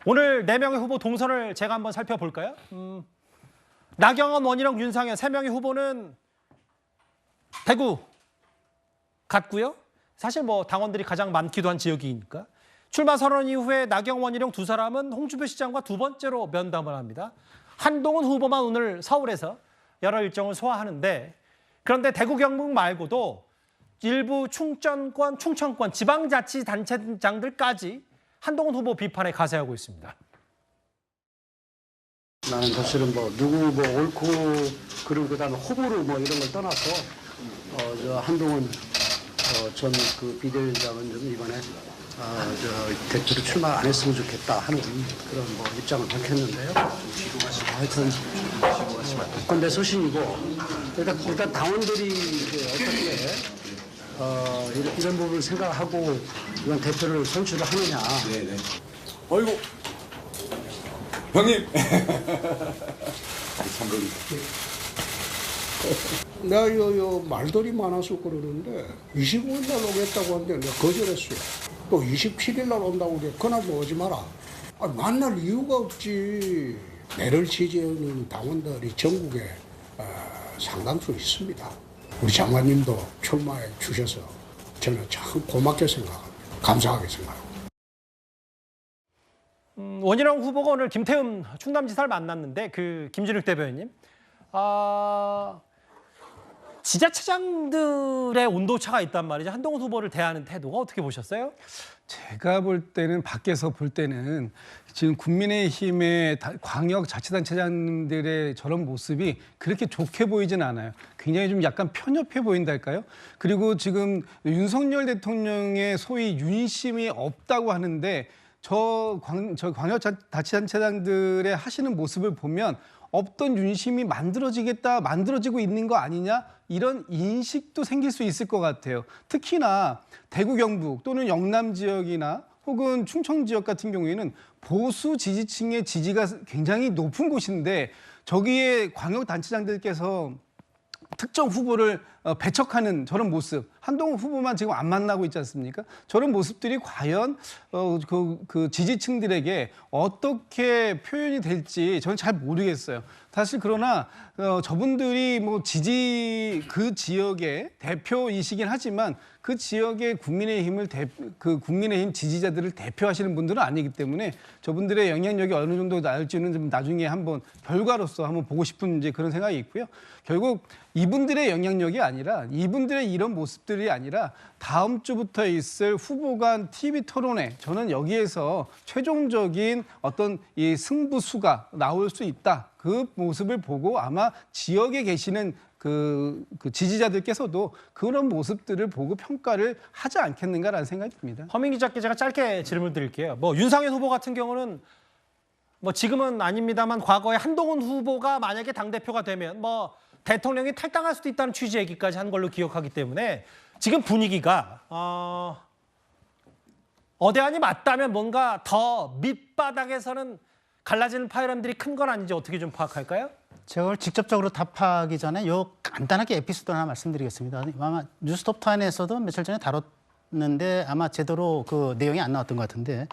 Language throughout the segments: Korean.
오늘 4명의 후보 동선을 제가 한번 살펴볼까요? 나경원, 원희룡, 윤상현 3명의 후보는 대구 갔고요. 사실 뭐 당원들이 가장 많기도 한 지역이니까. 출마 선언 이후에 나경원, 원희룡 두 사람은 홍준표 시장과 두 번째로 면담을 합니다. 한동훈 후보만 오늘 서울에서 여러 일정을 소화하는데, 그런데 대구 경북 말고도 일부 충청권, 지방자치단체장들까지 한동훈 후보 비판에 가세하고 있습니다. 나는 사실은 뭐 누구 뭐 옳고 그리고 그다음에 후보를 뭐 이런 걸 떠나서 저 한동훈 전 그 비대위원장은 좀 이번에 저 대표로 출마 안 했으면 좋겠다 하는 그런 뭐 입장을 밝혔는데요. 하여튼 그건 소신이고 일단 당원들이 어떻게 이런 부분을 생각하고 이번 대표를 선출을 하느냐. 네네. 어이구. 형님. 참고입니다. 내가 요 말들이 많아서 그러는데 25일 날 오겠다고 하는데 내가 거절했어요. 또 27일 날 온다고 그래. 그날도 오지 마라. 만날 이유가 없지. 내를 지지하는 당원들이 전국에 상당수 있습니다. 우리 장관님도 출마해 주셔서 저는 참 고맙게 생각합니다. 감사하게 생각합니다. 원희룡 후보가 오늘 김태흠 충남지사를 만났는데 김진욱 대변인님, 지자체장들의 온도차가 있단 말이죠. 한동훈 후보를 대하는 태도가 어떻게 보셨어요? 제가 볼 때는 밖에서 볼 때는 지금 국민의힘의 광역자치단체장들의 저런 모습이 그렇게 좋게 보이진 않아요. 굉장히 좀 약간 편협해 보인달까요? 그리고 지금 윤석열 대통령의 소위 윤심이 없다고 하는데 저 광역자치단체장들의 하시는 모습을 보면 없던 윤심이 만들어지고 있는 거 아니냐, 이런 인식도 생길 수 있을 것 같아요. 특히나 대구 경북 또는 영남 지역이나 혹은 충청 지역 같은 경우에는 보수 지지층의 지지가 굉장히 높은 곳인데 저기에 광역단체장들께서 특정 후보를 배척하는 저런 모습, 한동훈 후보만 지금 안 만나고 있지 않습니까? 저런 모습들이 과연 그 지지층들에게 어떻게 표현이 될지 저는 잘 모르겠어요. 사실 그러나 저분들이 뭐 그 지역의 대표이시긴 하지만 그 지역의 국민의힘 지지자들을 대표하시는 분들은 아니기 때문에 저분들의 영향력이 어느 정도 나올지는 좀 나중에 한번 결과로서 한번 보고 싶은 이제 그런 생각이 있고요. 결국 이분들의 영향력이 아니라, 이분들의 이런 모습들이 아니라 다음 주부터 있을 후보 간 TV 토론회, 저는 여기에서 최종적인 어떤 이 승부수가 나올 수 있다. 그 모습을 보고 아마 지역에 계시는 그 지지자들께서도 그런 모습들을 보고 평가를 하지 않겠는가라는 생각이 듭니다. 허민 기자께 제가 짧게 질문 드릴게요. 뭐 윤상현 후보 같은 경우는 뭐 지금은 아닙니다만 과거에 한동훈 후보가 만약에 당대표가 되면 뭐 대통령이 탈당할 수도 있다는 취지 얘기까지 한 걸로 기억하기 때문에 지금 분위기가 어대안이 맞다면 뭔가 더 밑바닥에서는 갈라지는 파열음들이 큰 건 아닌지 어떻게 좀 파악할까요? 제가 오늘 직접적으로 답하기 전에 요 간단하게 에피소드 하나 말씀드리겠습니다. 아마 뉴스톱 10에서도 며칠 전에 다뤘는데 아마 제대로 그 내용이 안 나왔던 것 같은데,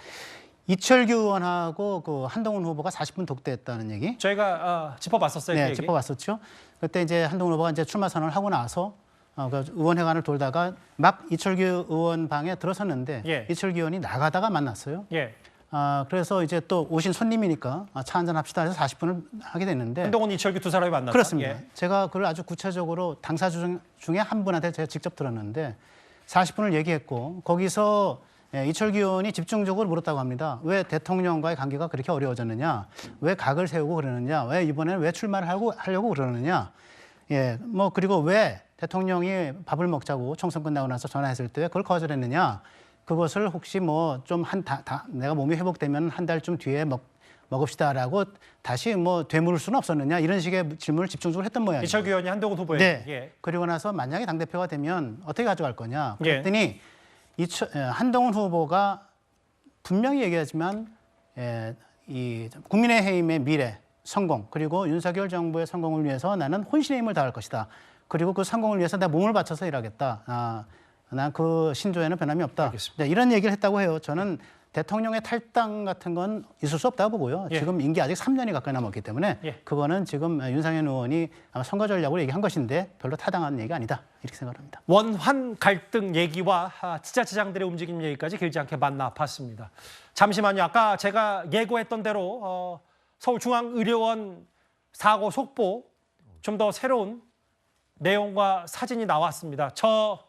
이철규 의원하고 그 한동훈 후보가 40분 독대했다는 얘기. 저희가 짚어봤었어요. 네, 그 짚어봤었죠. 그때 이제 한동훈 후보가 이제 출마 선언을 하고 나서 그 의원회관을 돌다가 막 이철규 의원 방에 들어섰는데 예. 이철규 의원이 나가다가 만났어요. 예. 그래서 이제 또 오신 손님이니까 차 한잔 합시다 해서 40분을 하게 됐는데, 한동훈, 이철규 두 사람이 만났다. 그렇습니다. 예. 제가 그걸 아주 구체적으로 당사주 중에 한 분한테 제가 직접 들었는데 40분을 얘기했고, 거기서 이철규 의원이 집중적으로 물었다고 합니다. 왜 대통령과의 관계가 그렇게 어려워졌느냐? 왜 각을 세우고 그러느냐? 왜 이번에는 왜 출마를 하려고 그러느냐? 예, 뭐 그리고 왜 대통령이 밥을 먹자고 총선 끝나고 나서 전화했을 때 그걸 거절했느냐? 그것을 혹시 뭐 좀 내가 몸이 회복되면 한 달쯤 뒤에 먹읍시다라고 다시 뭐 되물을 수는 없었느냐, 이런 식의 질문을 집중적으로 했던 모양이에요. 이철규 의원이 한동훈 후보에. 네. 예. 그리고 나서 만약에 당대표가 되면 어떻게 가져갈 거냐 예. 그랬더니 한동훈 후보가 분명히 얘기하지만 이 국민의힘의 미래, 성공, 그리고 윤석열 정부의 성공을 위해서 나는 혼신의 힘을 다할 것이다. 그리고 그 성공을 위해서 내가 몸을 바쳐서 일하겠다. 난 그 신조에는 변함이 없다. 알겠습니다. 네, 이런 얘기를 했다고 해요. 저는 대통령의 탈당 같은 건 있을 수 없다고 보고요. 예. 지금 임기 아직 3년이 가까이 남았기 때문에 예. 그거는 지금 윤상현 의원이 아마 선거 전략으로 얘기한 것인데 별로 타당한 얘기가 아니다. 이렇게 생각합니다. 원환 갈등 얘기와 지자체장들의 움직임 얘기까지 길지 않게 만나봤습니다. 잠시만요. 아까 제가 예고했던 대로 서울중앙의료원 사고 속보 좀 더 새로운 내용과 사진이 나왔습니다. 저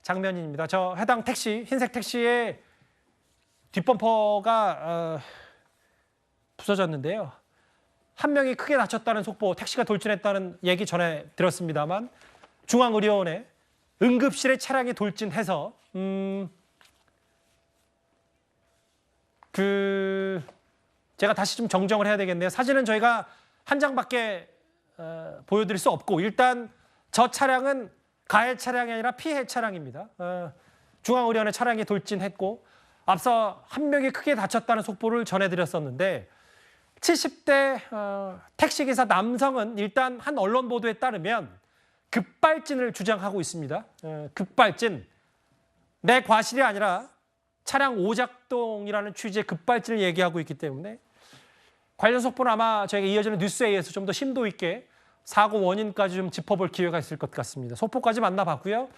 장면입니다. 저 해당 택시, 흰색 택시의 뒷범퍼가 부서졌는데요. 한 명이 크게 다쳤다는 속보, 택시가 돌진했다는 얘기 전에 들었습니다만 중앙의료원에 응급실에 차량이 돌진해서 제가 다시 좀 정정을 해야 되겠네요. 사진은 저희가 한 장밖에 보여드릴 수 없고 일단 저 차량은 가해 차량이 아니라 피해 차량입니다. 중앙의료원에 차량이 돌진했고 앞서 한 명이 크게 다쳤다는 속보를 전해드렸었는데 70대 택시기사 남성은 일단 한 언론 보도에 따르면 급발진을 주장하고 있습니다. 급발진. 내 과실이 아니라 차량 오작동이라는 취지의 급발진을 얘기하고 있기 때문에 관련 속보는 아마 저희가 이어지는 뉴스에 의해서 좀 더 심도 있게 사고 원인까지 좀 짚어볼 기회가 있을 것 같습니다. 속보까지 만나봤고요.